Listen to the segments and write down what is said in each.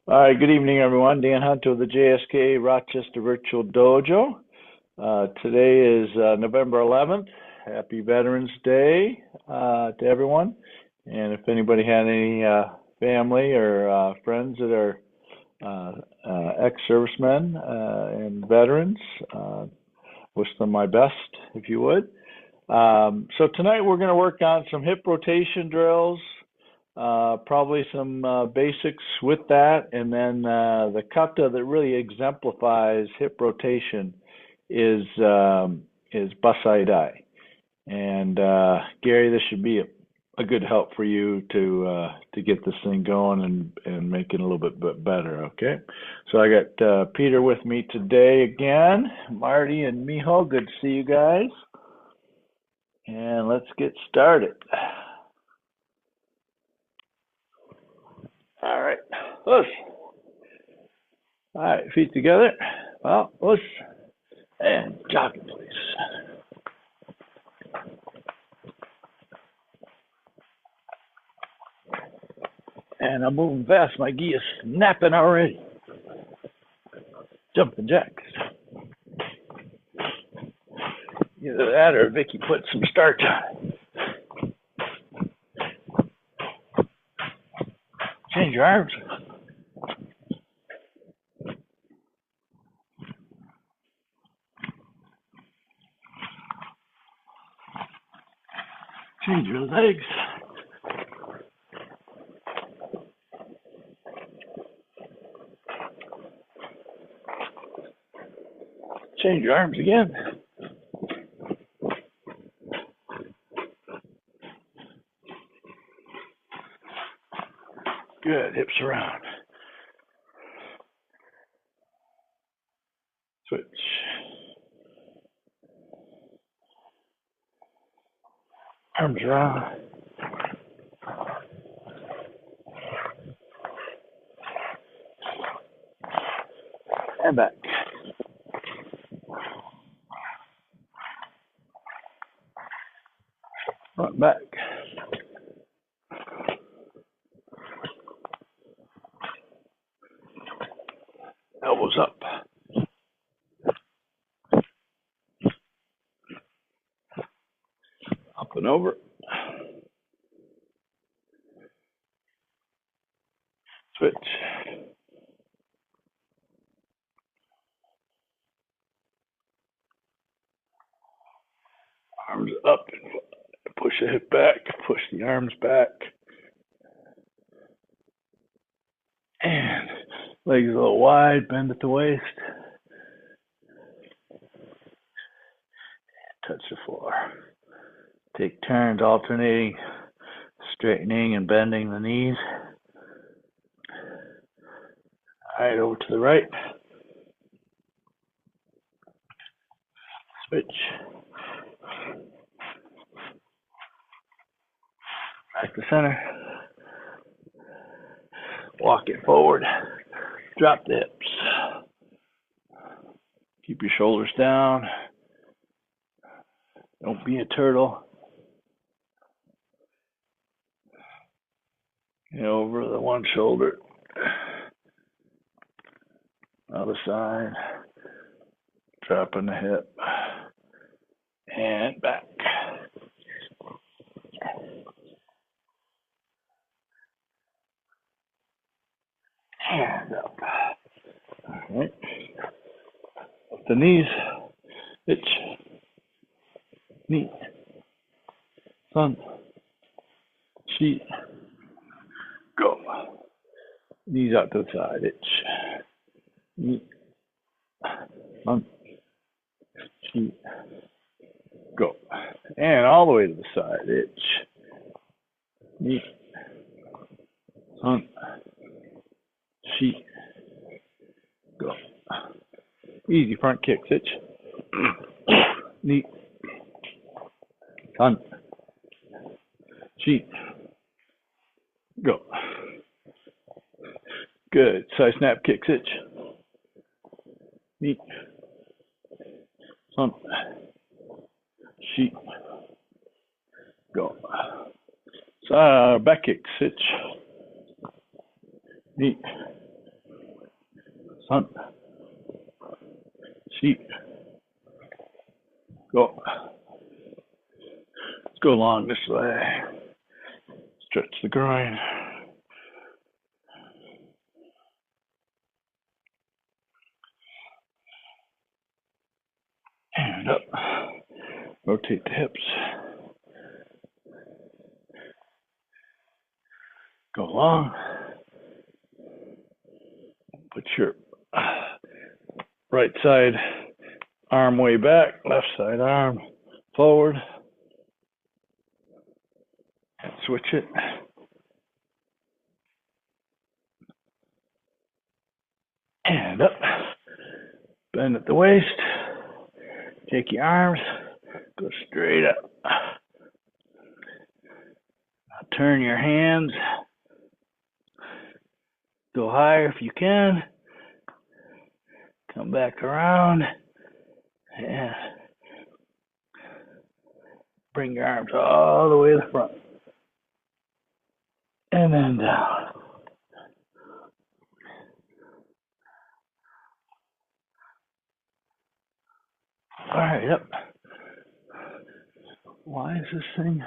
All right, good evening, everyone. Dan Hunt of the JSKA Rochester Virtual Dojo. Today is November 11th. Happy Veterans Day to everyone. And if anybody had any family or friends that are ex-servicemen and veterans, wish them my best, if you would. So tonight we're going to work on some hip rotation drills, probably some basics with that, and then the kata that really exemplifies hip rotation is Bassai Dai. And Gary, this should be a good help for you to get this thing going and make it a little bit better. Okay, so I got Peter with me today again, Marty and Miho. Good to see you guys. And let's get started. All right, let's. All right, feet together. Well, let's. And jogging, please. And I'm moving fast. My gi is snapping already. Jumping jacks. Either that or Vicky put some starch on it. Change your arms. Change your legs. Change your arms again. Good, hips around. Switch. Arms around. And back. Front, back. Elbows up. Up and over. Switch. Arms up and push the hip back. Push the arms back. And legs a little wide. Bend at the waist. Touch the floor. Take turns alternating, straightening and bending the knees. All right, over to the right. Switch. Back to center. Walk it forward. Drop the hips. Keep your shoulders down. Don't be a turtle. Over the one shoulder. Other side. Dropping the hip. And back. And up. All right. Up the knees. Hitch. Knee. Sun. Sheet. Go. Knees out to the side. Hitch. Knee. Sun. Sheet. Go. And all the way to the side. Hitch. Knee. Sun. Sheet. Go. Easy front kicks. Hitch. Knee. Sun. Sheet. Go. Good. Side snap kicks. Hitch. Knee. Sun. Sheet. Go. Back kicks. Hitch. Knee. Son. Sheep. Go. Let's go along this way. Stretch the groin. And up. Rotate the hips. Go long. Put your right side arm way back, left side arm forward. And switch it. And up. Bend at the waist. Take your arms. Go straight up. Now turn your hands. Go higher if you can. Come back around. And bring your arms all the way to the front. And then down. All right, up. Why is this thing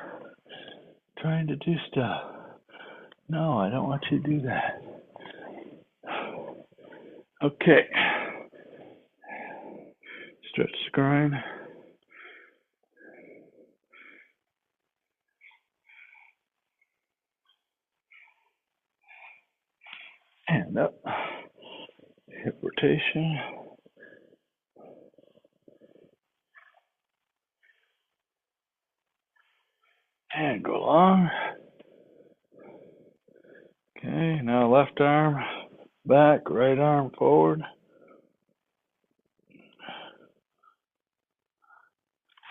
trying to do stuff? No, I don't want you to do that. Okay. Stretch the groin. And up. Hip rotation. And go long. Okay, now left arm back, right arm forward.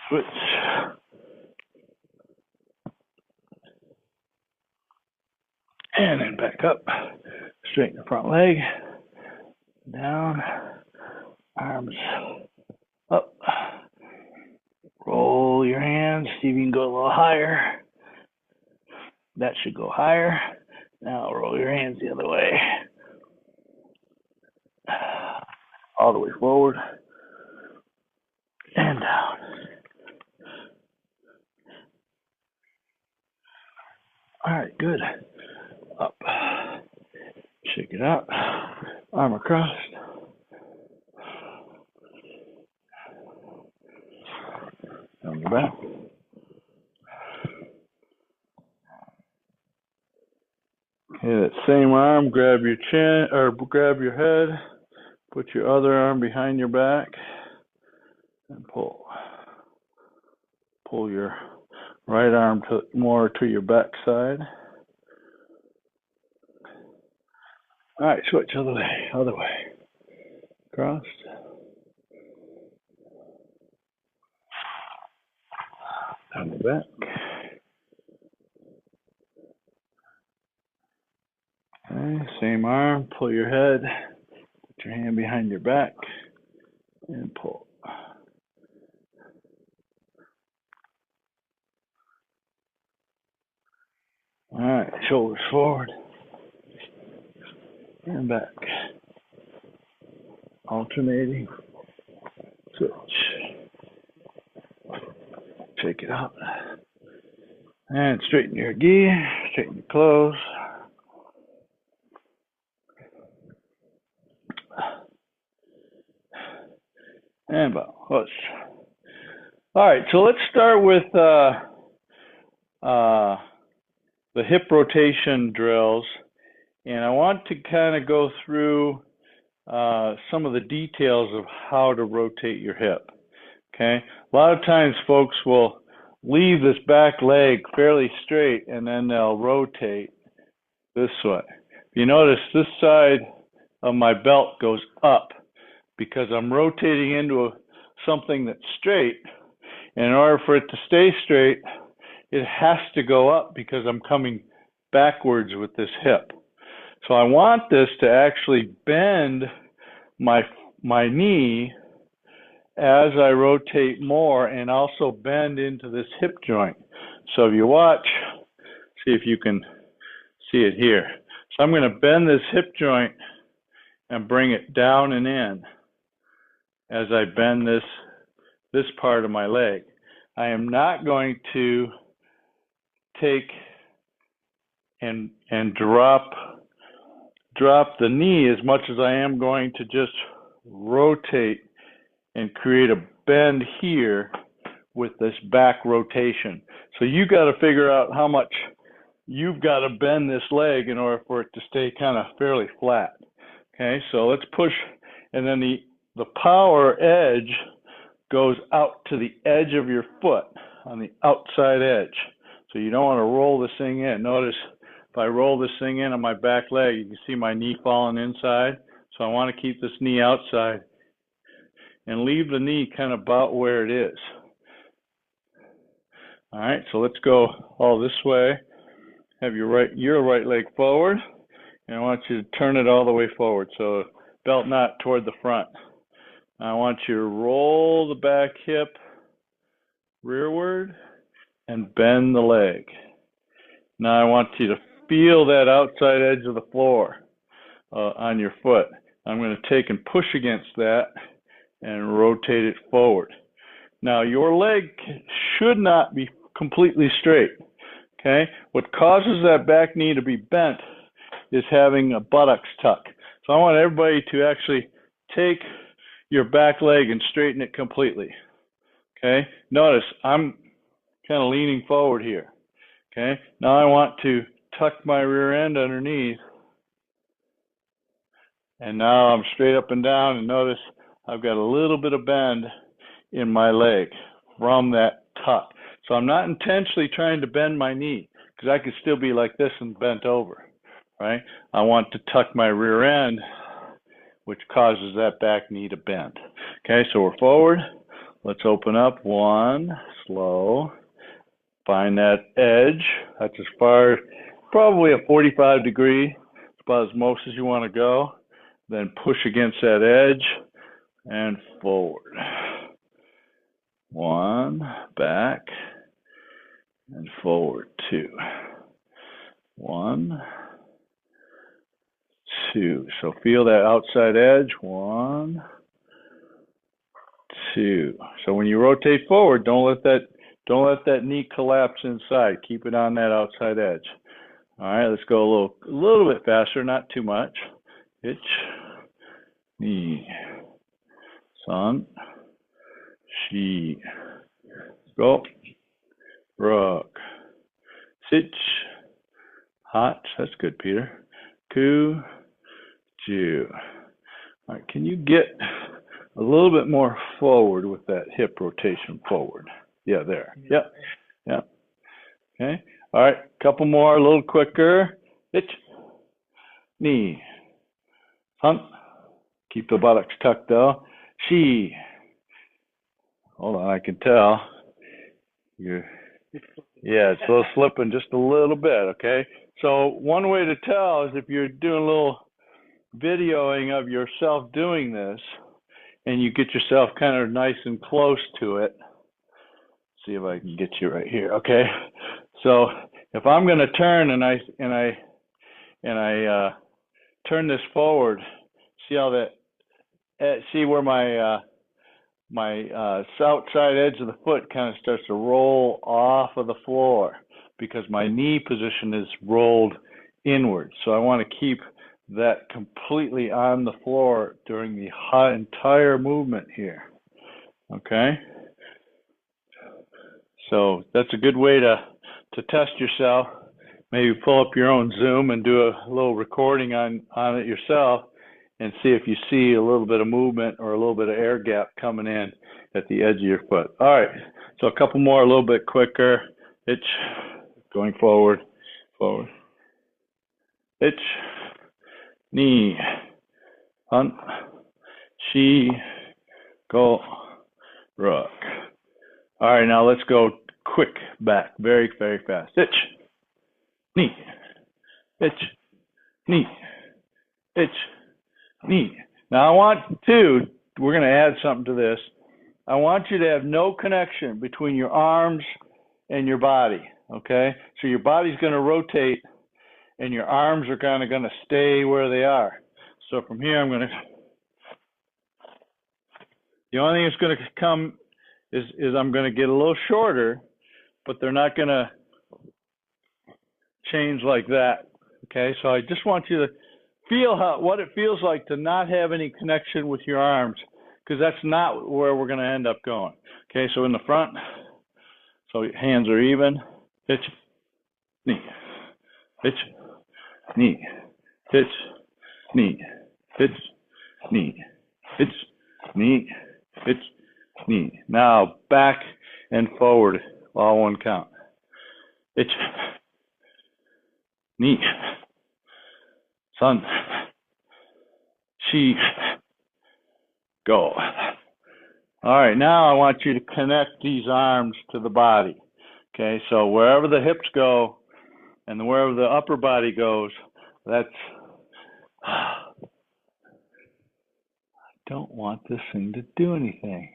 Switch. And then back up. Straighten the front leg. Down. Arms up. Roll your hands. See if you can go a little higher. That should go higher. Now roll your hands the other way. All the way forward. And down. All right, good. Up. Shake it out. Arm across. On your back. Okay, that same arm, grab your chin or grab your head. Put your other arm behind your back and pull. Pull your right arm more to your back side. All right, switch other way. Cross. Down the back. Okay, same arm, pull your head, put your hand behind your back, and pull. All right, shoulders forward and back. Alternating. Switch. Shake it out. And straighten your gi, straighten your clothes. And bow. Let's. All right, so let's start with the hip rotation drills. And I want to kind of go through some of the details of how to rotate your hip. Okay, a lot of times folks will leave this back leg fairly straight and then they'll rotate this way. If you notice, this side of my belt goes up because I'm rotating into something that's straight. And in order for it to stay straight, it has to go up because I'm coming backwards with this hip. So I want this to actually bend my knee as I rotate more and also bend into this hip joint. So if you watch, see if you can see it here. So I'm going to bend this hip joint and bring it down and in as I bend this part of my leg. I am not going to take and drop the knee as much as I am going to just rotate and create a bend here with this back rotation. So you got to figure out how much you've got to bend this leg in order for it to stay kind of fairly flat. Okay, so let's push, and then the power edge goes out to the edge of your foot on the outside edge. So you don't want to roll this thing in. Notice if I roll this thing in on my back leg, you can see my knee falling inside. So I want to keep this knee outside and leave the knee kind of about where it is. All right, so let's go all this way. Have your right leg forward, and I want you to turn it all the way forward. So belt knot toward the front. I want you to roll the back hip rearward and bend the leg. Now I want you to feel that outside edge of the floor on your foot. I'm going to take and push against that and rotate it forward. Now your leg should not be completely straight. Okay? What causes that back knee to be bent is having a buttocks tuck. So I want everybody to actually take your back leg and straighten it completely. Okay? Notice I'm kind of leaning forward here. Okay? Now I want to tuck my rear end underneath. And now I'm straight up and down, and notice I've got a little bit of bend in my leg from that tuck. So I'm not intentionally trying to bend my knee, because I could still be like this and bent over, right? I want to tuck my rear end, which causes that back knee to bend. Okay, so we're forward. Let's open up. One, slow. Find that edge. That's as far, probably a 45 degree. It's about as most as you want to go. Then push against that edge and forward. One, back, and forward. Two. One, two. So feel that outside edge. One, two. So when you rotate forward, don't let that knee collapse inside. Keep it on that outside edge. All right, let's go a little bit faster, not too much. Hitch, knee, sun, she, go, rock, sitch, hot. That's good, Peter. Ku, ju. All right, can you get a little bit more forward with that hip rotation forward? Yeah, there. Yep. Yep. Okay. All right. Couple more, a little quicker. Hitch. Knee. Hunt. Keep the buttocks tucked though. She. Hold on, I can tell. Yeah, it's a little slipping just a little bit, okay? So one way to tell is if you're doing a little videoing of yourself doing this and you get yourself kind of nice and close to it. See if I can get you right here. Okay, so if I'm going to turn and I turn this forward, see how that? See where my outside edge of the foot kind of starts to roll off of the floor because my knee position is rolled inward. So I want to keep that completely on the floor during the entire movement here. Okay. So that's a good way to test yourself. Maybe pull up your own Zoom and do a little recording on it yourself and see if you see a little bit of movement or a little bit of air gap coming in at the edge of your foot. All right, so a couple more, a little bit quicker. Hitch, going forward, forward. Hitch, knee, hunt, she, go, rock. All right, now let's go quick back, very, very fast. Hitch, knee, hitch, knee, hitch, knee. Now we're going to add something to this. I want you to have no connection between your arms and your body, okay? So your body's going to rotate and your arms are kind of going to stay where they are. So from here, the only thing that's going to come is I'm going to get a little shorter, but they're not going to change like that. Okay, so I just want you to feel what it feels like to not have any connection with your arms, because that's not where we're going to end up going. Okay, so in the front, so hands are even, hitch, knee, hitch, knee, hitch, knee, hitch, knee, hitch, knee, hitch, knee. Now back and forward, all one count. Hitch, knee, sun, she, go. All right, now I want you to connect these arms to the body. Okay, so wherever the hips go and wherever the upper body goes, that's, I don't want this thing to do anything.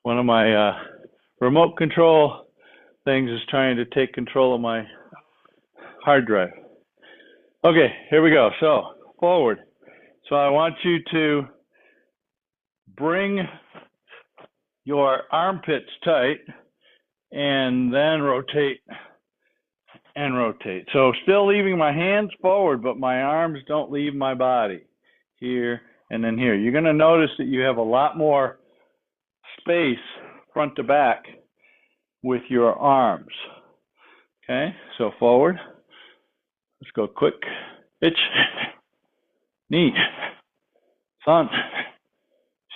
One of my remote control things is trying to take control of my hard drive. Okay, here we go. So forward. So I want you to bring your armpits tight and then rotate and rotate. So still leaving my hands forward, but my arms don't leave my body. Here and then here. You're going to notice that you have a lot more space front to back with your arms. Okay, so forward. Let's go quick. Hitch, knee, sun,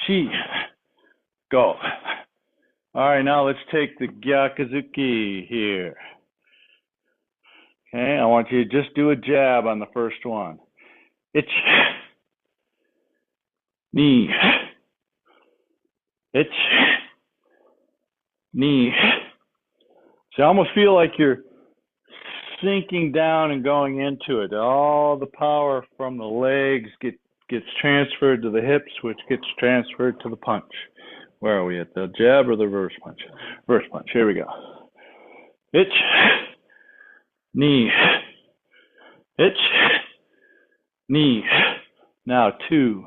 she, go. All right, now let's take the Gyakuzuki here. Okay, I want you to just do a jab on the first one. Hitch, knee, hitch, knee. So I almost feel like you're sinking down and going into it. All the power from the legs gets transferred to the hips, which gets transferred to the punch. Where are we at? The jab or the reverse punch? Reverse punch. Here we go. Hitch, knee, hitch, knee. Now 2,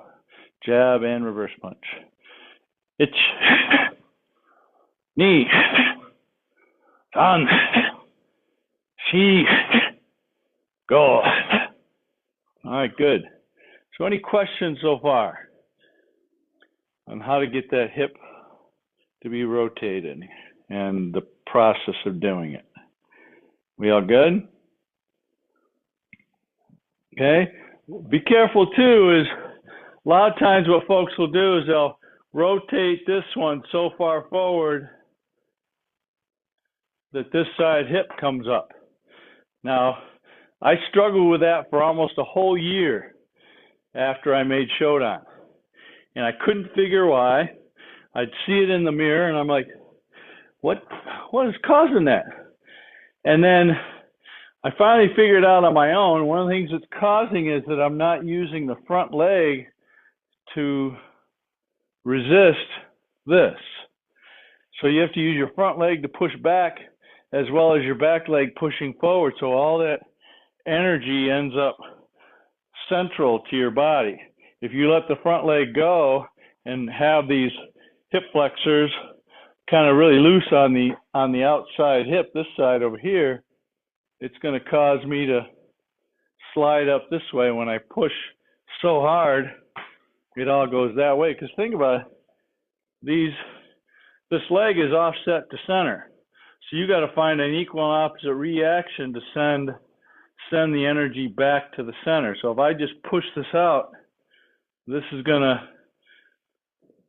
jab and reverse punch. Hitch, knee, on, she, go. All right, good. So any questions so far on how to get that hip to be rotated and the process of doing it? We all good? Okay. Be careful too, is a lot of times what folks will do is they'll rotate this one so far forward that this side hip comes up. Now, I struggled with that for almost a whole year after I made Shodan. And I couldn't figure why. I'd see it in the mirror and I'm like, what is causing that? And then I finally figured out on my own, one of the things that's causing is that I'm not using the front leg to resist this. So you have to use your front leg to push back as well as your back leg pushing forward. So all that energy ends up central to your body. If you let the front leg go and have these hip flexors kind of really loose on the outside hip, this side over here, it's going to cause me to slide up this way. When I push so hard, it all goes that way. Because think about it, this leg is offset to center. So you got to find an equal and opposite reaction to send the energy back to the center. So if I just push this out, this is gonna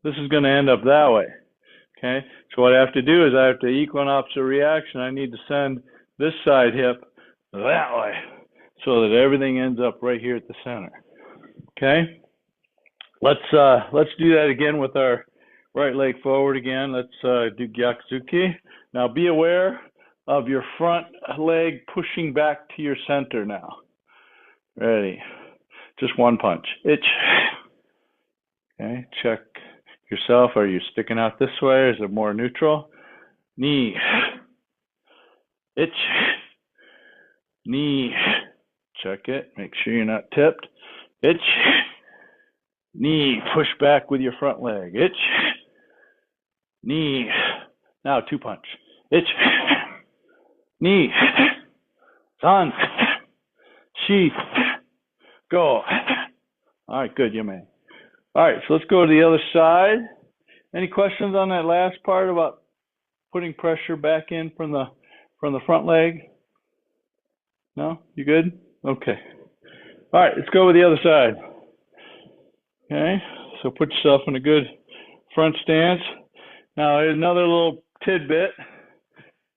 end up that way. Okay. So what I have to do is I have to equal and opposite reaction. I need to send this side hip that way so that everything ends up right here at the center. Okay. Let's do that again with our right leg forward again. Let's do Gyakuzuki. Now be aware of your front leg pushing back to your center now. Ready? Just one punch. Itch. Okay, check yourself. Are you sticking out this way? Is it more neutral? Knee. Itch. Knee. check it. Make sure you're not tipped. Itch. Knee, push back with your front leg. Itch. Knee. Now 2-punch. Itch. Knee. San. Shi. Go. All right, good, you may. All right, so let's go to the other side. Any questions on that last part about putting pressure back in from the front leg? No? You good? Okay. All right, let's go with the other side. Okay, so put yourself in a good front stance. Now, another little tidbit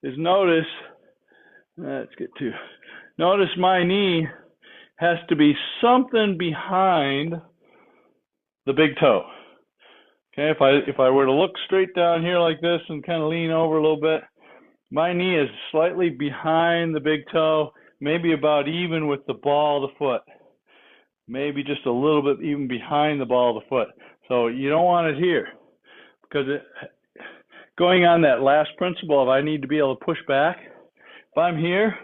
is notice my knee has to be something behind the big toe. Okay, if I were to look straight down here like this and kind of lean over a little bit, my knee is slightly behind the big toe, maybe about even with the ball of the foot. Maybe just a little bit even behind the ball of the foot. So you don't want it here, because going on that last principle of I need to be able to push back, if I'm here,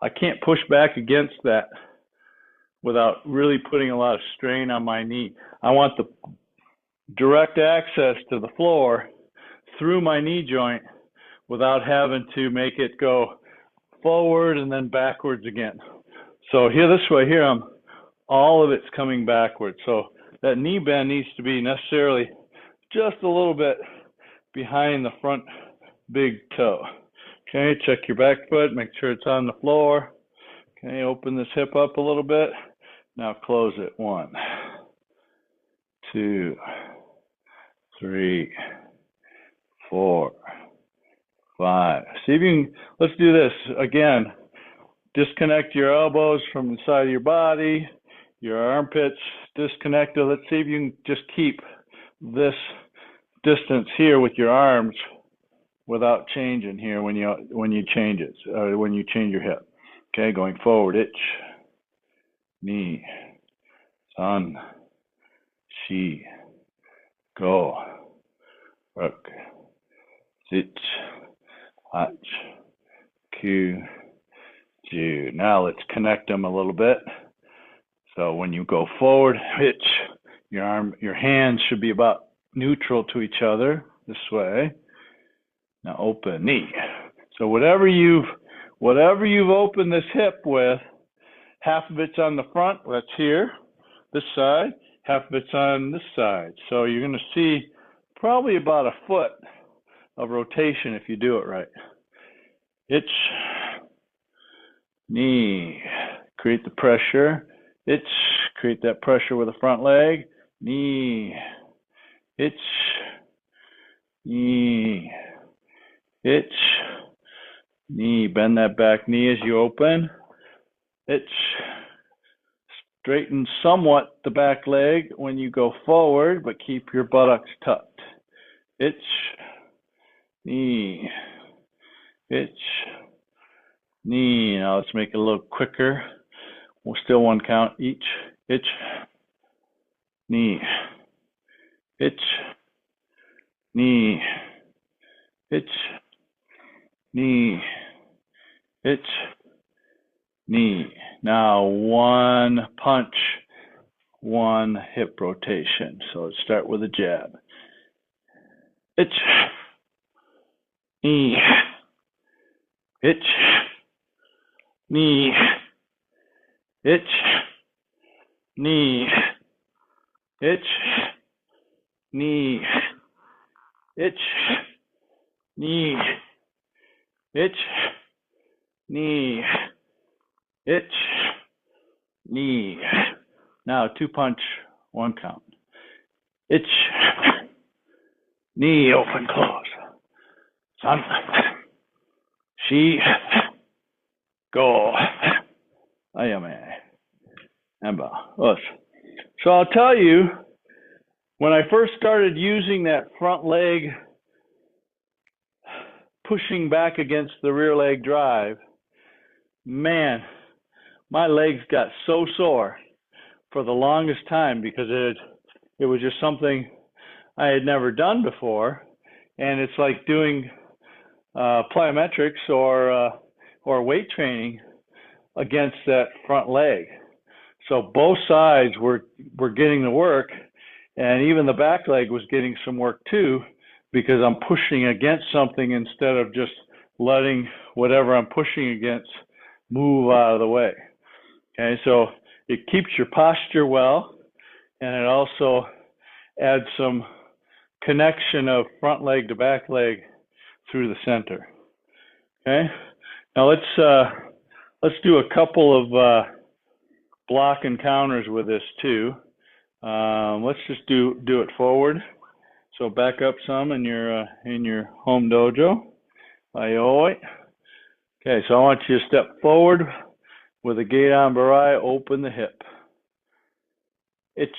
I can't push back against that without really putting a lot of strain on my knee. I want the direct access to the floor through my knee joint without having to make it go forward and then backwards again. So here, this way here, all of it's coming backwards. So that knee bend needs to be necessarily just a little bit behind the front big toe. Okay, check your back foot, make sure it's on the floor. Okay, open this hip up a little bit. Now close it. 1, 2, 3, 4, 5. See if you can, let's do this again. Disconnect your elbows from the side of your body, your armpits disconnected. Let's see if you can just keep this distance here with your arms without changing here when you change it, or when you change your hip. Okay, going forward. Itch. Knee. San. Shi. Go. Rook. Sit. Hach. Ku. Ju. Now let's connect them a little bit. So when you go forward, hitch, your hands should be about neutral to each other this way. Now open knee. So whatever you've opened this hip with, half of it's on the front, that's here, this side, half of it's on this side. So you're going to see probably about a foot of rotation if you do it right. Itch, knee, create the pressure. Itch, create that pressure with the front leg. Knee, itch, knee, itch, knee. Bend that back knee as you open. Itch. Straighten somewhat the back leg when you go forward, but keep your buttocks tucked. Itch, knee, itch, knee. Now let's make it a little quicker. We'll still 1 count each. Itch, knee, itch, knee, itch, knee, itch, knee. Now 1 punch, 1 hip rotation. So let's start with a jab. Itch, knee, itch, knee, itch, knee, itch, knee, itch, knee, itch, knee, itch, knee. Now 2 punch, 1 count. Itch, knee, open, close. San, shi, go. Ayame. Amba. Us. So I'll tell you, when I first started using that front leg, pushing back against the rear leg drive, man, my legs got so sore for the longest time because it was just something I had never done before. And it's like doing plyometrics or weight training against that front leg. So both sides were getting the work, and even the back leg was getting some work too, because I'm pushing against something instead of just letting whatever I'm pushing against move out of the way. Okay, so it keeps your posture well, and it also adds some connection of front leg to back leg through the center. Okay, now let's do a couple of block encounters with this too. Let's just do it forward. So back up some in your home dojo. Okay, so I want you to step forward with a gate on barai, open the hip. Itch.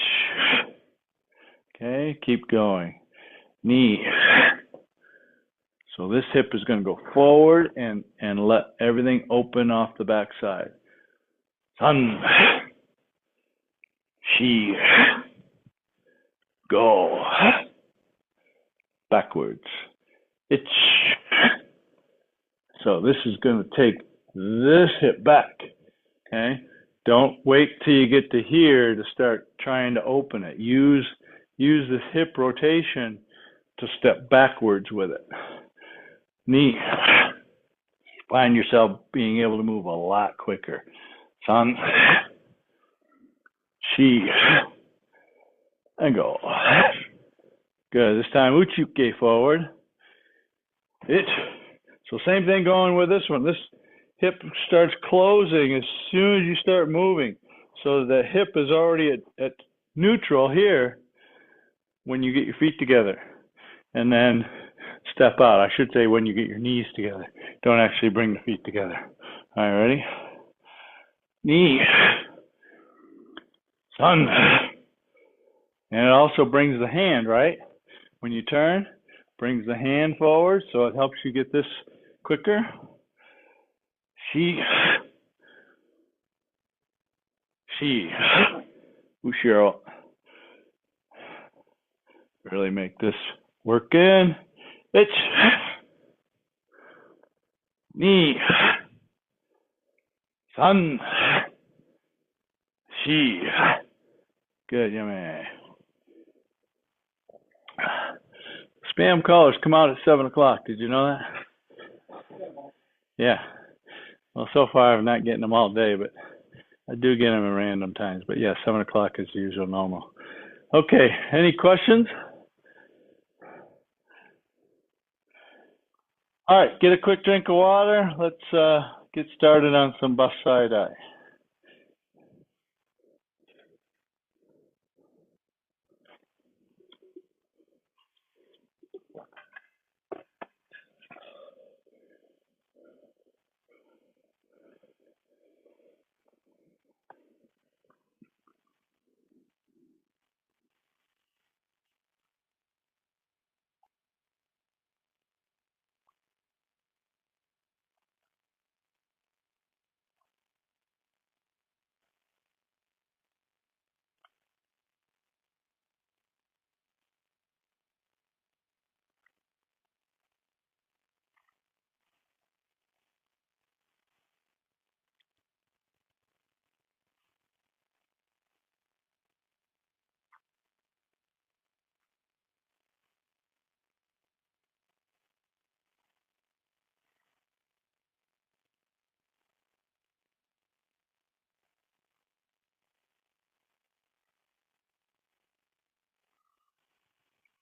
Okay, keep going. Knee. So this hip is going to go forward and let everything open off the back side. Sun. Shi. Go. Backwards. Itch. So this is going to take this hip back. Okay? Don't wait till you get to here to start trying to open it. Use this hip rotation to step backwards with it. Knee. Find yourself being able to move a lot quicker. Sun. Shi. And go. Good. This time Uchuke forward. It. So same thing going with this one. This hip starts closing as soon as you start moving. So the hip is already at neutral here when you get your feet together. And then step out. I should say when you get your knees together. Don't actually bring the feet together. All right, ready? Knee. Sun. And it also brings the hand, right? When you turn, brings the hand forward, so it helps you get this quicker. Shi. Ushiro. Really make this work in. Itch. Knee. Sun. Shi. Good, yummy. Spam callers come out at 7 o'clock. Did you know that? Yeah. Well, so far I'm not getting them all day, but I do get them at random times. But yeah, 7 o'clock is the usual normal. Okay, any questions? All right, get a quick drink of water. Let's get started on some Bassai Dai.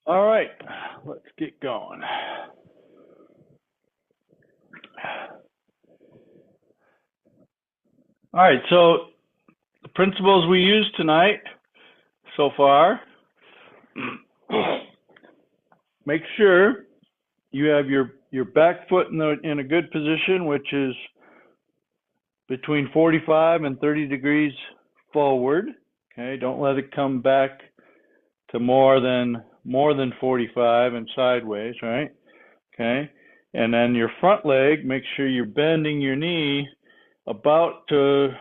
All right, let's get going. All right, so the principles we used tonight so far, make sure you have your back foot in a good position, which is between 45 and 30 degrees forward. Okay, don't let it come back to more than 45 and sideways, right? Okay, and then your front leg, make sure you're bending your knee about to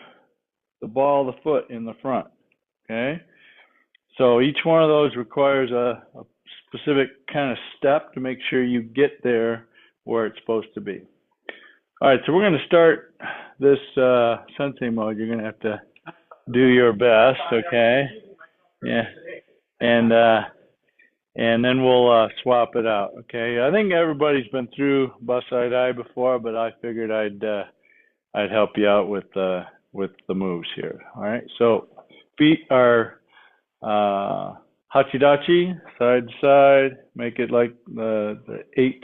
the ball of the foot in the front. Okay, so each one of those requires a specific kind of step to make sure you get there where it's supposed to be. All right, so we're going to start this sensei mode, you're gonna have to do your best, okay? Yeah, and then we'll swap it out, okay? I think everybody's been through Bassai Dai before, but I figured I'd help you out with the moves here. All right, so feet are hachidachi, side to side. Make it like the 8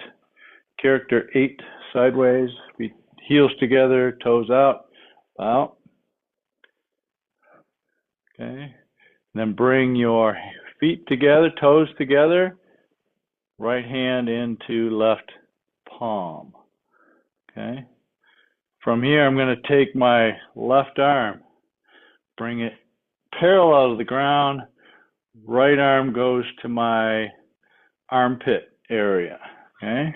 character 8 sideways. Feet heels together, toes out. Out. Okay. Then bring your feet together, toes together. Right hand into left palm. Okay. From here, I'm going to take my left arm, bring it parallel to the ground. Right arm goes to my armpit area. Okay.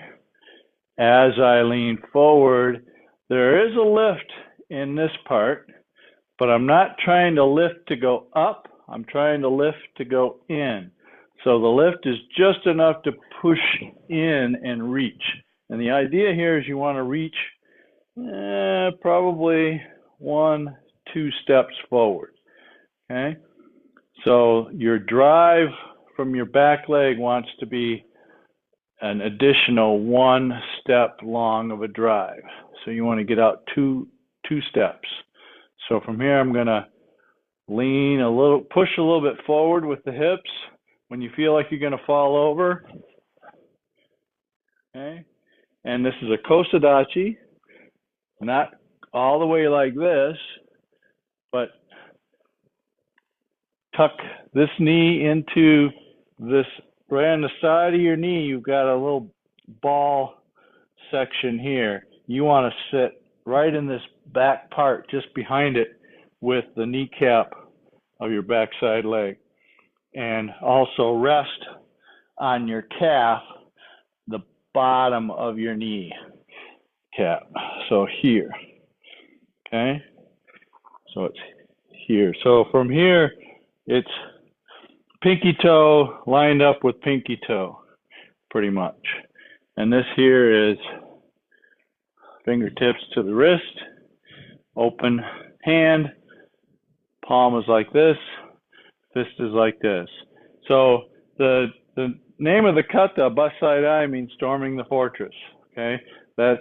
As I lean forward, there is a lift in this part, but I'm not trying to lift to go up. I'm trying to lift to go in. So the lift is just enough to push in and reach. And the idea here is you want to reach probably 1-2 steps forward. Okay. So your drive from your back leg wants to be an additional 1 step long of a drive. So you want to get out two steps. So from here, I'm going to lean a little, push a little bit forward with the hips when you feel like you're going to fall over. Okay. And this is a kosadachi, not all the way like this, but tuck this knee into this, right on the side of your knee, you've got a little ball section here. You want to sit right in this back part, just behind it, with the kneecap of your backside leg. And also rest on your calf, the bottom of your knee cap. So here, okay? So it's here. So from here, it's pinky toe lined up with pinky toe, pretty much. And this here is fingertips to the wrist, open hand, palm is like this, fist is like this. So the name of the kata, Bassai Dai, means storming the fortress, okay? That's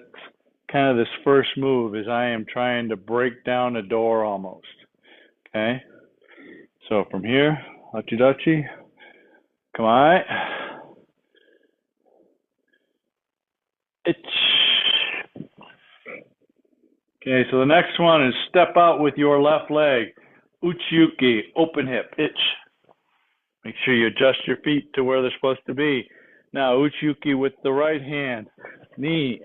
kind of this first move, is I am trying to break down a door almost, okay? So from here, hachidachi, come on. Okay, so the next one is step out with your left leg. Uchiyuki, open hip, itch. Make sure you adjust your feet to where they're supposed to be. Now, uchiyuki with the right hand. Knee,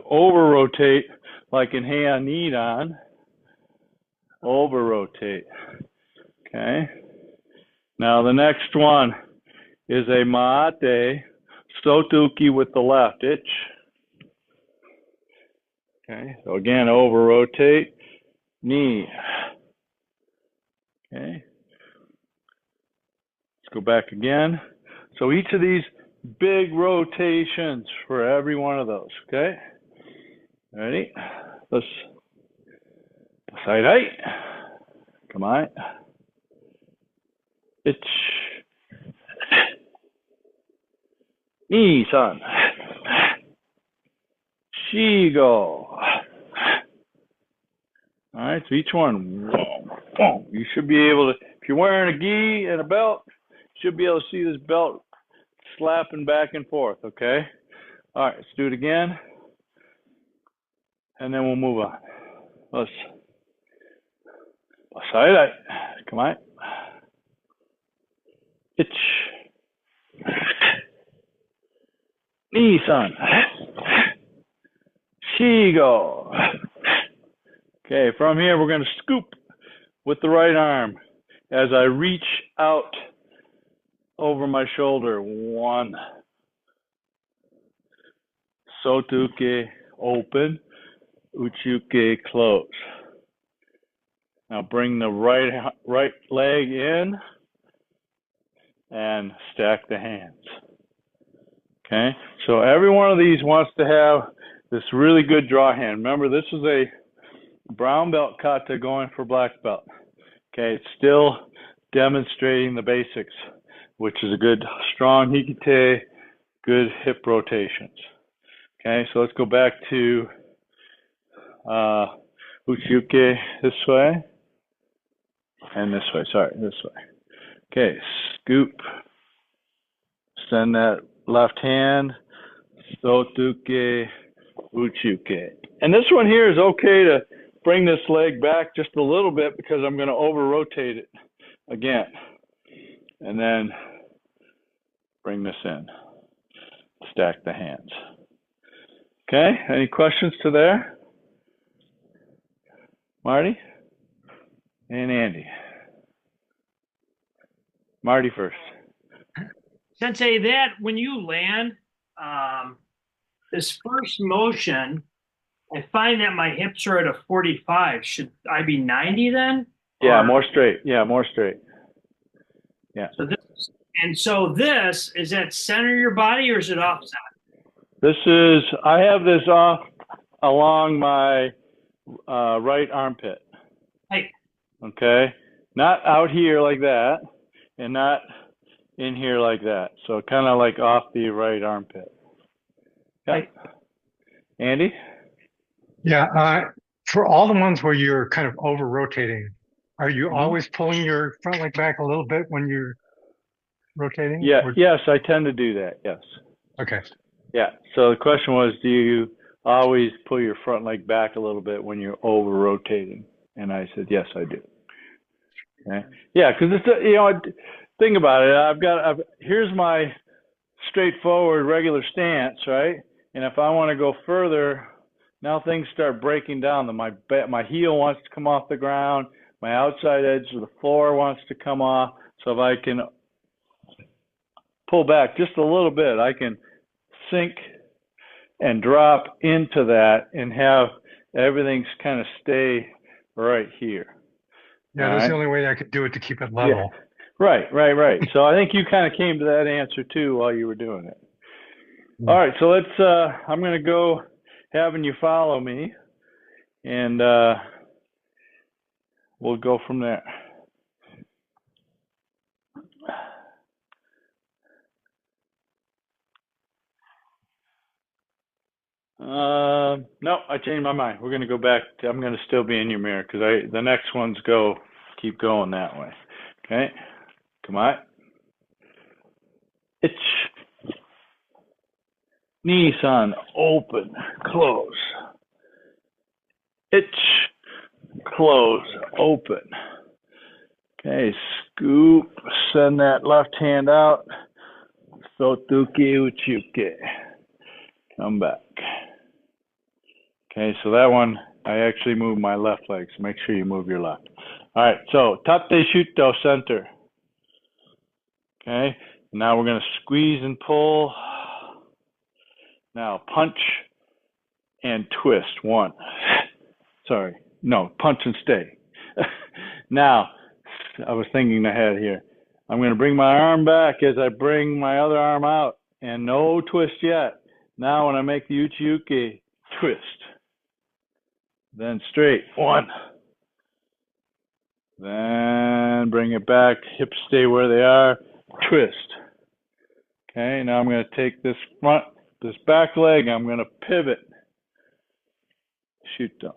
over rotate like in Heian Nidan. Over rotate. Okay. Now, the next one is a maate, sotuki with the left, itch. Okay, so again, over rotate, knee. Okay, let's go back again. So each of these big rotations for every one of those, okay? Ready? Let's, side right. Come on. Itch. Knee, son. Shigo. All right, so each one, you should be able to, if you're wearing a gi and a belt, you should be able to see this belt slapping back and forth, okay? All right, let's do it again, and then we'll move on. Let's, Bassai Dai, come on. Itch. Knee, son. Shigo. Okay, from here we're going to scoop with the right arm as I reach out over my shoulder. 1. Sotuke, open. Uchiyuke, close. Now bring the right leg in and stack the hands. Okay, so every one of these wants to have this really good draw hand. Remember, this is brown belt kata going for black belt. Okay, it's still demonstrating the basics, which is a good strong hikite, good hip rotations. Okay, so let's go back to uchiuke this way and this way. Sorry, this way. Okay, scoop, send that left hand, sotuke, uchiuke. And this one here is okay to bring this leg back just a little bit because I'm going to over rotate it again. And then bring this in. Stack the hands. Okay, any questions to there? Marty and Andy. Marty first. Sensei, that when you land, this first motion, I find that my hips are at a 45. Should I be 90 then? Yeah, more straight. Yeah, more straight. Yeah. So this is at center of your body or is it off center? I have this off along my right armpit. Hey. Okay. Not out here like that and not in here like that. So kind of like off the right armpit. Yep. Hey. Andy? Yeah. For all the ones where you're kind of over rotating, are you always pulling your front leg back a little bit when you're rotating? Yeah. Yes, I tend to do that. Yes. Okay. Yeah. So the question was, do you always pull your front leg back a little bit when you're over rotating? And I said, yes, I do. Okay. Yeah, because it's think about it. Here's my straightforward regular stance, right? And if I want to go further, now things start breaking down. My heel wants to come off the ground. My outside edge of the floor wants to come off. So if I can pull back just a little bit, I can sink and drop into that and have everything kind of stay right here. Yeah, that's the only way I could do it to keep it level. Yeah. Right. So I think you kind of came to that answer too while you were doing it. All right, so I'm going to go having you follow me, and we'll go from there. No, I changed my mind. We're going to go back. I'm going to still be in your mirror because the next ones keep going that way. Okay, come on. Itch. Knees on, open, close. Itch, close, open. Okay, scoop, send that left hand out. Sotuke uchiuke. Come back. Okay, so that one, I actually moved my left leg, so make sure you move your left. All right, so tate shuto center. Okay, now we're going to squeeze and pull. Now punch and twist. One. Sorry, no, punch and stay. Now, I was thinking ahead here. I'm going to bring my arm back as I bring my other arm out, and no twist yet. Now when I make the uchiuke, twist. Then straight, one. Then bring it back, hips stay where they are, twist. Okay, now I'm going to take this back leg, I'm going to pivot. Shuto.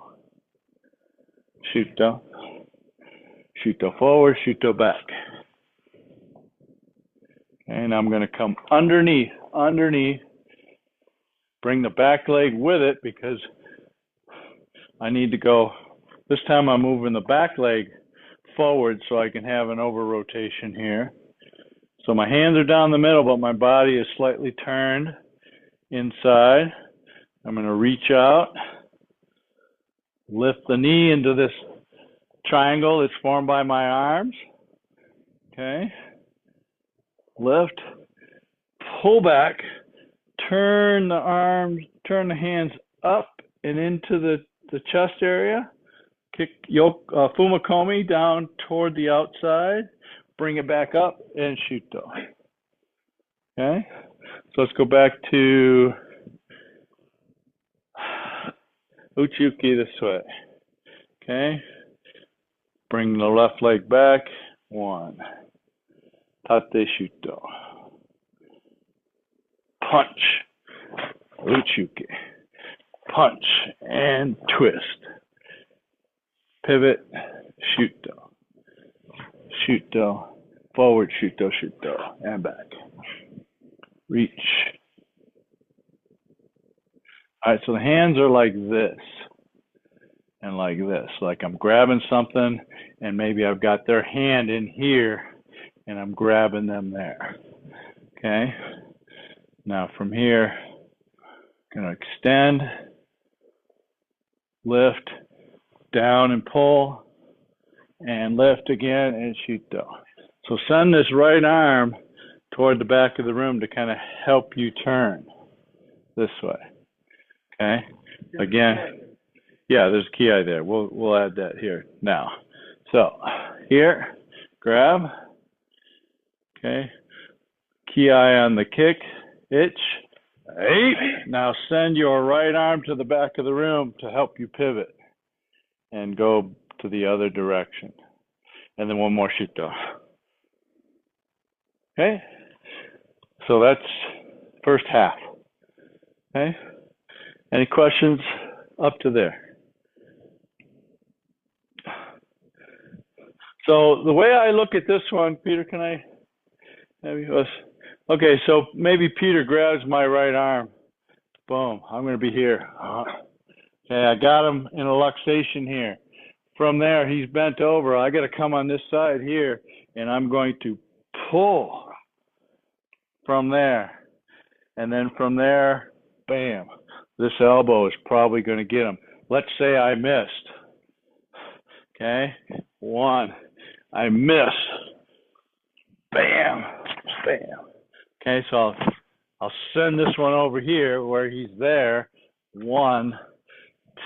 Shuto. Shuto forward, shuto back. And I'm going to come underneath, bring the back leg with it because I need to go, this time I'm moving the back leg forward so I can have an over rotation here. So my hands are down the middle, but my body is slightly turned inside. I'm going to reach out, lift the knee into this triangle that's formed by my arms. Okay. Lift, pull back, turn the hands up and into the chest area. Kick fumakomi down toward the outside. Bring it back up and shuto. Okay. So let's go back to uchiuke this way. Okay. Bring the left leg back. 1. Tate shuto. Punch. Uchuke. Punch and twist. Pivot. Shuto. Shuto. Forward. Shuto. Shuto. And back. Reach. All right, so the hands are like this and like this. Like I'm grabbing something and maybe I've got their hand in here and I'm grabbing them there. Okay? Now from here, I'm going to extend, lift, down and pull, and lift again and shoot though. So send this right arm toward the back of the room to kind of help you turn this way. Okay? Again, yeah, there's a ki there. We'll add that here now. So here, grab. Okay. Ki on the kick, itch. 8. Now send your right arm to the back of the room to help you pivot and go to the other direction. And then one more shoot though. Okay? So that's first half. Okay? Any questions up to there? So the way I look at this one, Peter, can I have you? Okay, so maybe Peter grabs my right arm. Boom, I'm going to be here. Okay, I got him in a luxation here. From there, he's bent over. I got to come on this side here, and I'm going to pull from there. And then from there, bam. This elbow is probably going to get him. Let's say I missed. Okay, 1. I miss. Bam, bam. Okay, so I'll send this one over here where he's there. 1,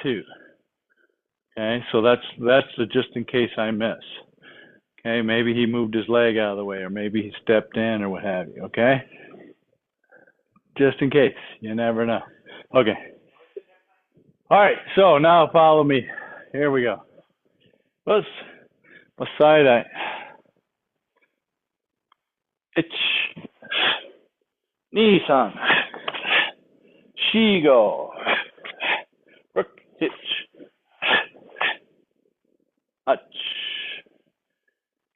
2. Okay, so that's the just in case I miss. Okay, maybe he moved his leg out of the way, or maybe he stepped in, or what have you. Okay, just in case. You never know. Okay. All right. So now follow me. Here we go. Let's Bassai Dai. Itch. Nisan. Shigo. Rook. Hitch. Hutch.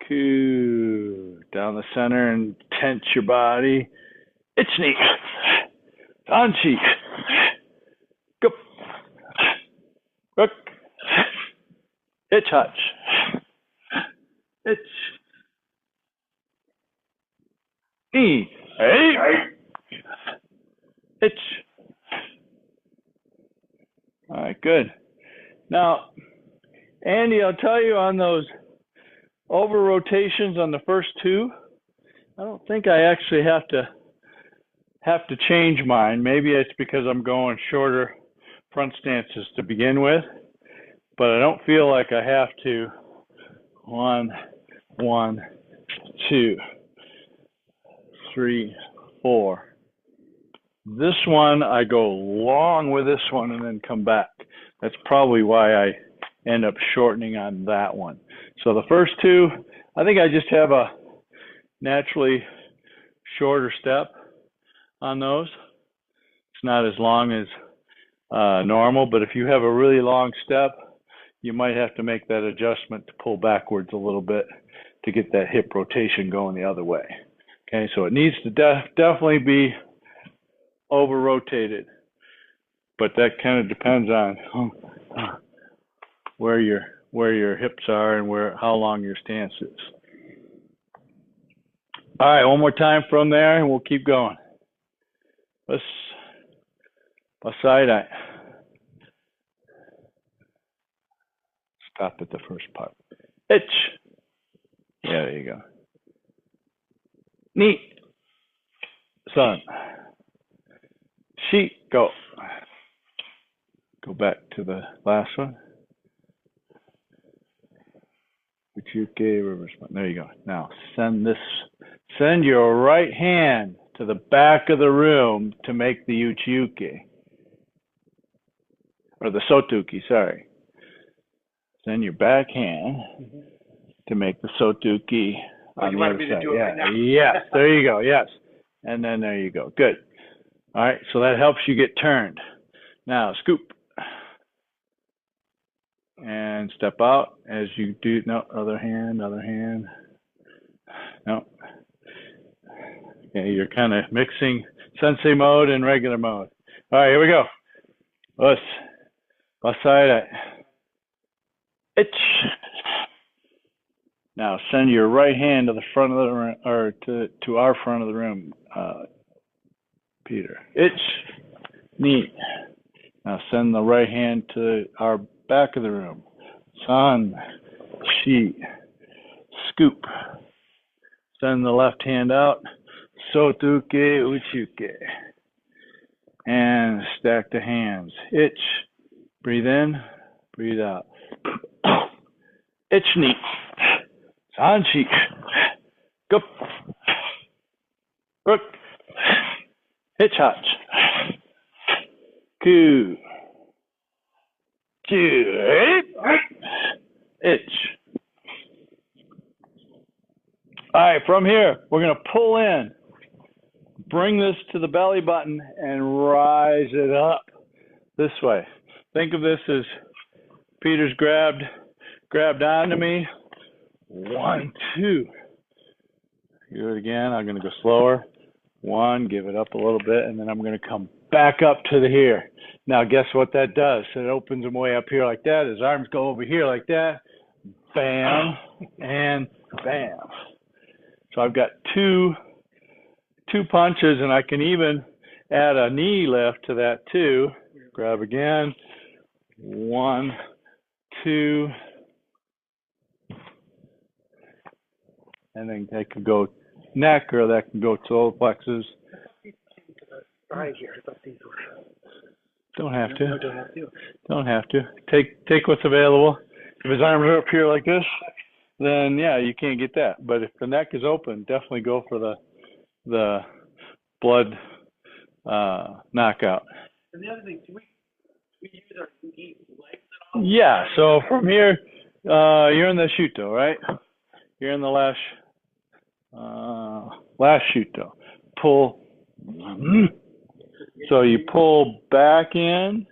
Coo. Down the center and tense your body. Itchni. Danchi. Go. Rook. Hitch hutch. Hitch. Knee. Hey. Hitch. All right, good. Now, Andy, I'll tell you on those over rotations on the first 2, I don't think I actually have to change mine. Maybe it's because I'm going shorter front stances to begin with, but I don't feel like I have to. 1, 1, 2, 3, 4. This one, I go long with this one and then come back. That's probably why I end up shortening on that one. So the first 2, I think I just have a naturally shorter step on those. It's not as long as normal, but if you have a really long step, you might have to make that adjustment to pull backwards a little bit to get that hip rotation going the other way. Okay, so it needs to definitely be over rotated, but that kind of depends on where your hips are and how long your stance is. All right, one more time from there, and we'll keep going. Let's Bassai Dai. Stop at the first part. Itch. Yeah, there you go. Knee. Sun. Sheet. Go. Go back to the last one. Uchuke, reverse. There you go. Now send your right hand to the back of the room to make the uchuke. Or the sotuki, sorry. Send your back hand to make the sotuki. Oh, you wanted me to do it right now? Yes, there you go. Yes. And then there you go. Good. All right, so that helps you get turned. Now, scoop. And step out as you do. No, other hand. No. Okay, you're kind of mixing sensei mode and regular mode. All right, here we go. Bassai Dai. Itch. Now send your right hand to the front of the room, or to our front of the room, Peter. Itch. Neat. Now send the right hand to our back of the room. San. Shi. Scoop. Send the left hand out. Sotuke uchuke. And stack the hands. Itch. Breathe in. Breathe out. Itch neat. Sanchi. Gup. Rook. Hitch hotch. Ku. Itch. All right, from here, we're going to pull in. Bring this to the belly button and rise it up this way. Think of this as Peter's grabbed onto me. 1, 2. Do it again. I'm going to go slower. 1, give it up a little bit, and then I'm going to come back up to the here. Now, guess what that does? It opens him way up here like that. His arms go over here like that. Bam, and bam. So I've got two punches, and I can even add a knee lift to that too. Grab again. 1, 2. And then that could go neck, or that can go solar plexus. Right here. I thought these were. Don't have to. No, don't have to. Don't have to. Take what's available. If his arms are up here like this, then yeah, you can't get that. But if the neck is open, definitely go for the blood knockout. And the other thing, do we use our legs at all? Yeah. So from here, you're in the shuto, right? You're in the last shuto. Pull. So you pull back in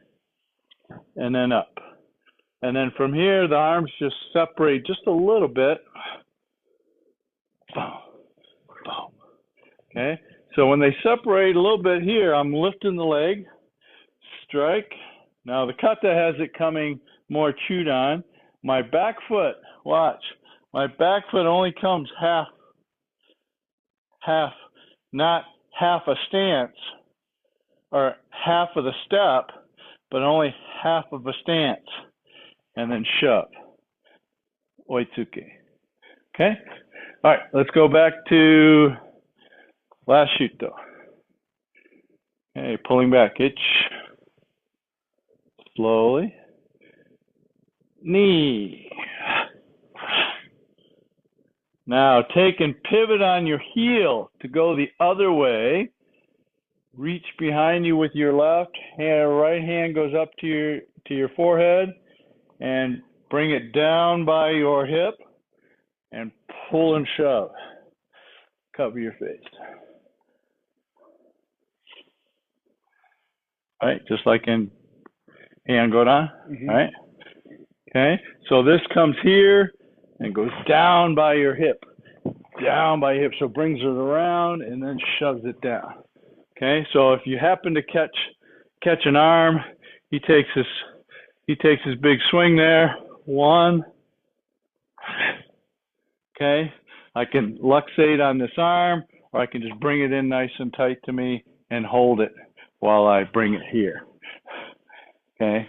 and then up. And then from here, the arms just separate just a little bit. Boom. Boom. Okay? So when they separate a little bit here, I'm lifting the leg. Strike. Now the kata has it coming more chewed on. My back foot, watch. My back foot only comes half, not half a stance or half of the step, but only half of a stance, and then shove. Oitsuke. Okay? All right, let's go back to last shuto. Okay, pulling back. Itch. Slowly. Knee. Now take and pivot on your heel to go the other way. Reach behind you with your left hand. Right hand goes up to your forehead and bring it down by your hip and pull and shove. Cover your face. All right, just like in hand go down. All right. Okay, so this comes here and goes down by your hip. Down by your hip, so brings it around and then shoves it down. Okay, so if you happen to catch an arm, he takes his big swing there. 1. Okay, I can luxate on this arm, or I can just bring it in nice and tight to me and hold it while I bring it here. Okay,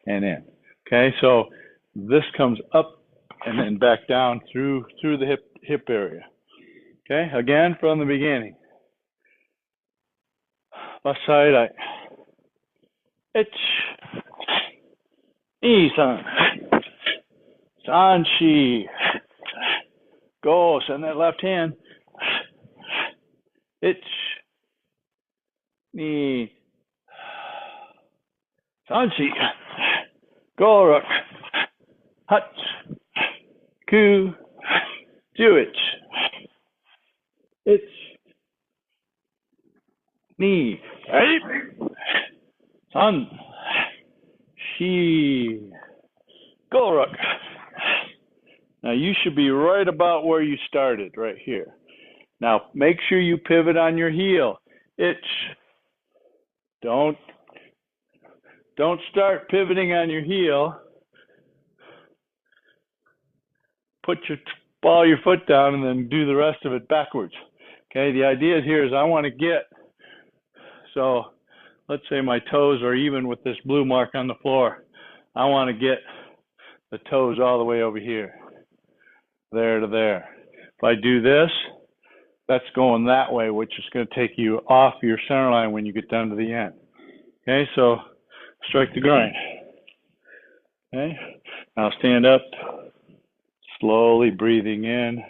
and in. Okay, so this comes up and then back down through the hip area. Okay, again from the beginning. Bassai Dai. Itch. Isan. Sanchi. Go. Send that left hand. Itch. Sanchi. Go, Rook. hutch, ku, juich, ich, knee, right, sun, she, goruk. Now you should be right about where you started, right here. Now make sure you pivot on your heel. Ich. Don't start pivoting on your heel. Ball your foot down and then do the rest of it backwards. Okay, the idea here is I want to get, so let's say my toes are even with this blue mark on the floor. I want to get the toes all the way over here, there to there. If I do this, that's going that way, which is going to take you off your center line when you get down to the end. Okay, so strike the groin. Okay, now stand up, slowly breathing in,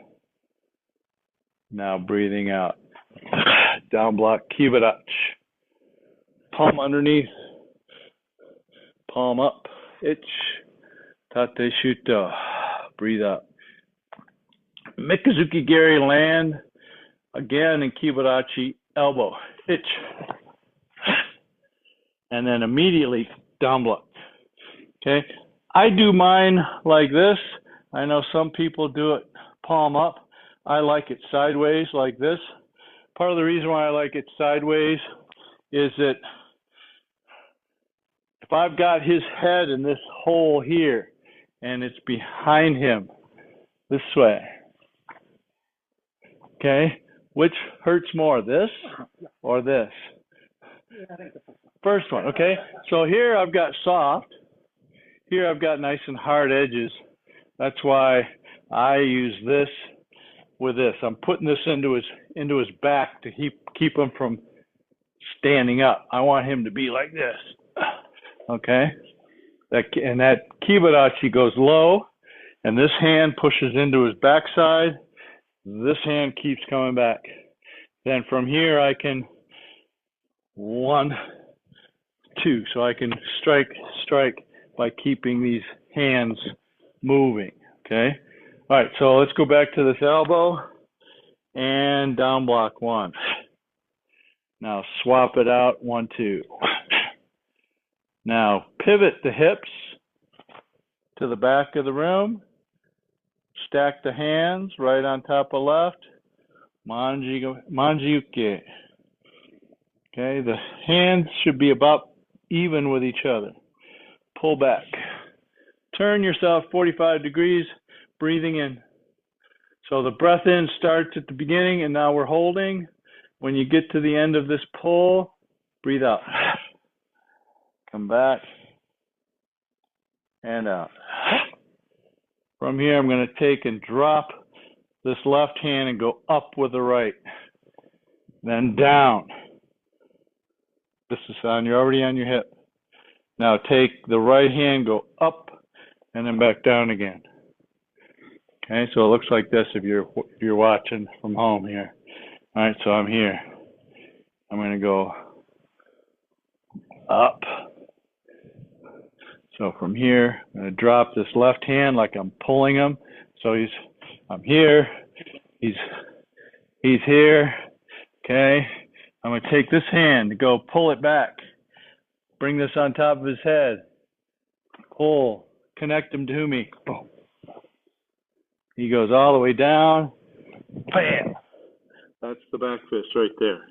now breathing out. Down block, kibarach. Palm underneath, palm up, ich, tate shuto. Breathe out. Mikazuki Gary land, again in kibarachi, elbow, ich. And then immediately down block. Okay, I do mine like this. I know some people do it palm up. I like it sideways like this. Part of the reason why I like it sideways is that if I've got his head in this hole here and it's behind him this way, okay, which hurts more, this or this? First one, okay? So here I've got soft. Here I've got nice and hard edges. That's why I use this with this. I'm putting this into his back to keep him from standing up. I want him to be like this. Okay? That kibarachi goes low, and this hand pushes into his backside. This hand keeps coming back. Then from here I can 1, 2. So I can strike by keeping these hands moving. Okay? All right, so let's go back to this elbow and down block 1. Now swap it out, 1, 2. Now pivot the hips to the back of the room. Stack the hands right on top of left. Manjiuke. Okay, the hands should be about even with each other. Pull back. Turn yourself 45 degrees, breathing in. So the breath in starts at the beginning, and now we're holding. When you get to the end of this pull, breathe out. Come back and out. From here, I'm going to take and drop this left hand and go up with the right. Then down. This is you're already on your hip. Now take the right hand, go up, and then back down again. Okay, so it looks like this if you're watching from home here. All right, so I'm here. I'm going to go up. So from here, I'm going to drop this left hand like I'm pulling him. So I'm here. He's here. Okay. I'm going to take this hand and go pull it back. Bring this on top of his head. Pull. Connect him to me. Boom. He goes all the way down. Bam. That's the back fist right there.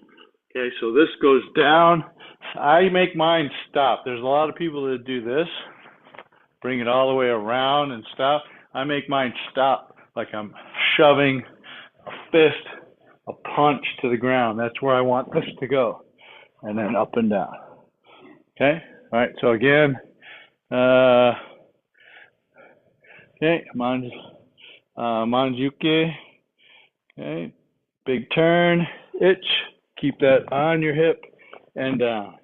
Okay, so this goes down. I make mine stop. There's a lot of people that do this. Bring it all the way around and stop. I make mine stop like I'm shoving a fist, a punch to the ground. That's where I want this to go. And then up and down. Okay? All right, so again, okay, Manjuke. Okay, big turn, itch. Keep that on your hip and down.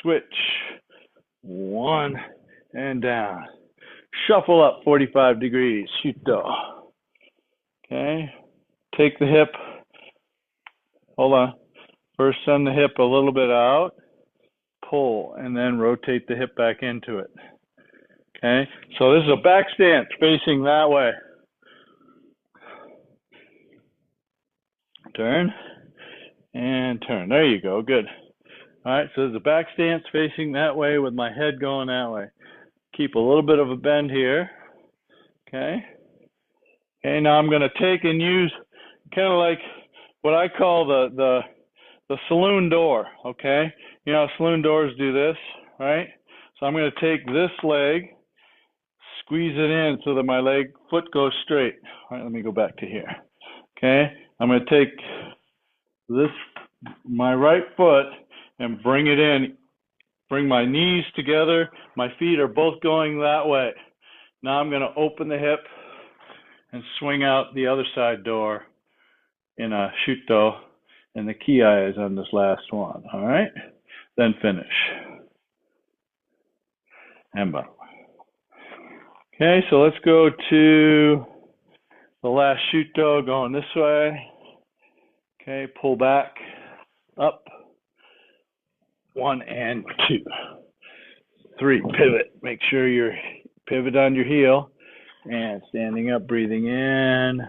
Switch. 1 and down. Shuffle up 45 degrees. Shuto. Okay. Take the hip. Hold on. First send the hip a little bit out. Pull and then rotate the hip back into it. Okay, so this is a back stance facing that way. Turn and turn. There you go. Good. All right, so there's a back stance facing that way with my head going that way. Keep a little bit of a bend here. Okay. Okay, now I'm going to take and use kind of like what I call the saloon door. Okay. You know, saloon doors do this, right? So I'm going to take this leg, squeeze it in so that my foot goes straight. All right, let me go back to here. Okay, I'm going to take this, my right foot, and bring it in. Bring my knees together. My feet are both going that way. Now I'm going to open the hip and swing out the other side door in a shuto, and the kiai is on this last one. All right, then finish. And bow. Okay, so let's go to the last shuto going this way. Okay, pull back, up, 1 and 2. 3, pivot. Make sure you're pivot on your heel. And standing up, breathing in.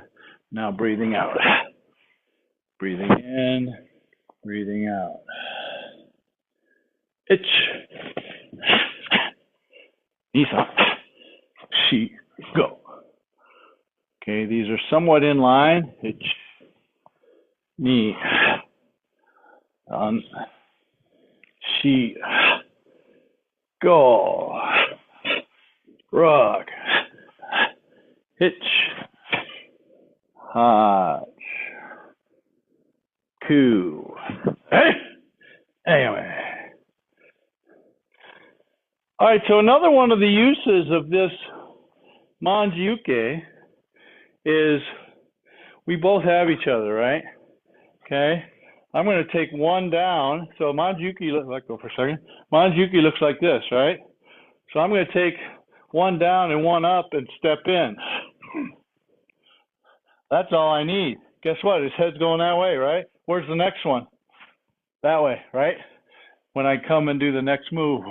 Now breathing out. Breathing in, breathing out. Ich. Nisa. Shi. Go. Okay, these are somewhat in line. Ich. Ni. An. Shi. Go. Rock. Hitch. Hot. Coo. Hey! Anyway. All right, so another one of the uses of this manjiuke is we both have each other, right? Okay. I'm going to take one down. So manjiuke, let go for a second. Manjiuke looks like this, right? So I'm going to take one down and one up and step in. That's all I need. Guess what? His head's going that way, right? Where's the next one? That way, right? When I come and do the next move.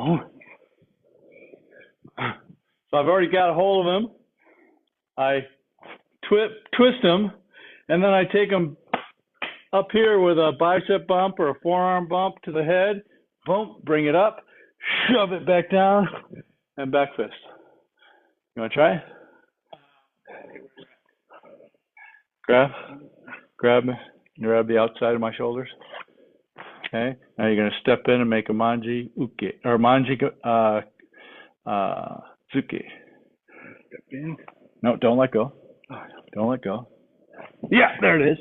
So I've already got a hold of him. I twist him, and then I take him up here with a bicep bump or a forearm bump to the head. Boom, bring it up, shove it back down, and back fist. You want to try? Grab the outside of my shoulders. Okay. Now you're going to step in and make a manji uke or manji zuke. Step in. No, don't let go. Don't let go. Yeah, there it is.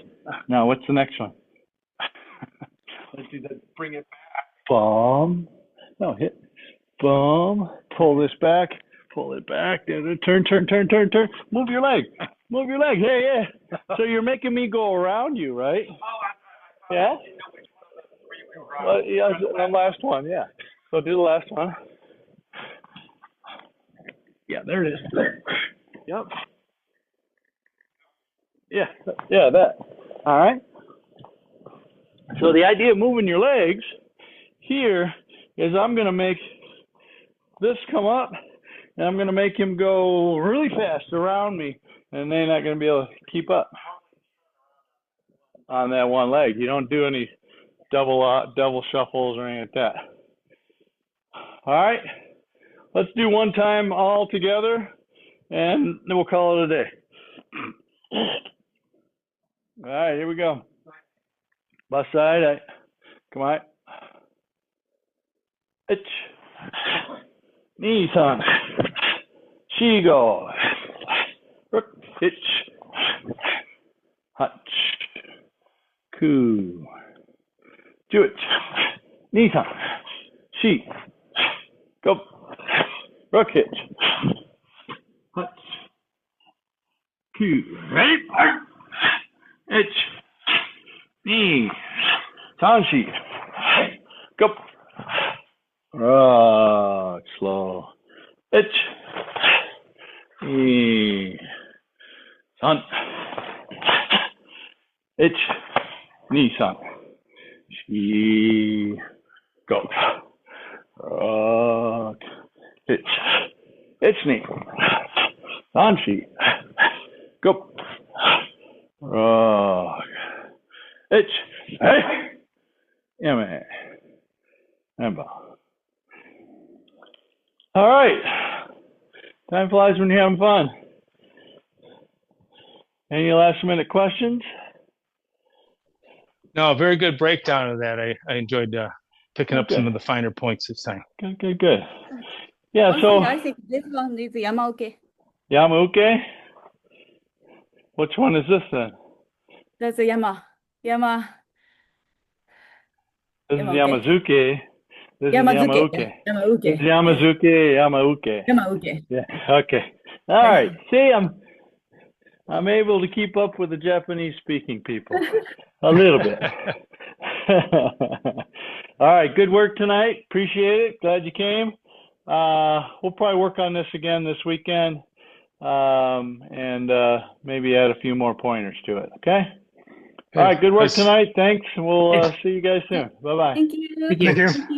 Now what's the next one? Let's do that. Bring it back. Boom. No, hit. Boom. Pull this back. Pull it back. Turn. Move your leg. Move your leg. Yeah. So you're making me go around you, right? Yeah? Well, yeah, the last one, yeah. So do the last one. Yeah, there it is. Yep. Yeah, that. All right. So the idea of moving your legs here is I'm going to make this come up, and I'm going to make him go really fast around me, and they're not going to be able to keep up on that one leg. You don't do any double shuffles or anything like that. All right. Let's do one time all together, and then we'll call it a day. All right, here we go. Bassai Dai. Come on. Ich. Nisan. Shigo. Ich. Hutch. Ku. Juich. Nisan. Shi. Go. Rook hitch. Hutch. Ku. Ready? Ich. Knee. Tanshi. Go. Rock. Slow. Ich. Knee. San. Ich. Knee san. Shi. Go. Rock. Ich. Ichni. Sanshi. Go. Rock. Ich. Hey. Yame. Emba. All right. Time flies when you're having fun. Any last minute questions? No, very good breakdown of that. I enjoyed picking up Okay. some of the finer points this time. Good. Yeah, One so thing I think this one is Yamauke. Yamauke? Which one is this then? That's Yama. This is Yamauke. Yamazuke. This is Yamauke. This is Yamauke. Yamauke. Yeah, okay. All right. See, I'm able to keep up with the Japanese speaking people. A little bit. All right, good work tonight. Appreciate it. Glad you came. We'll probably work on this again this weekend, and maybe add a few more pointers to it. Okay? All right, good work tonight. Thanks. We'll see you guys soon. Bye-bye. Thank you. Thank you. Thank you. Thank you.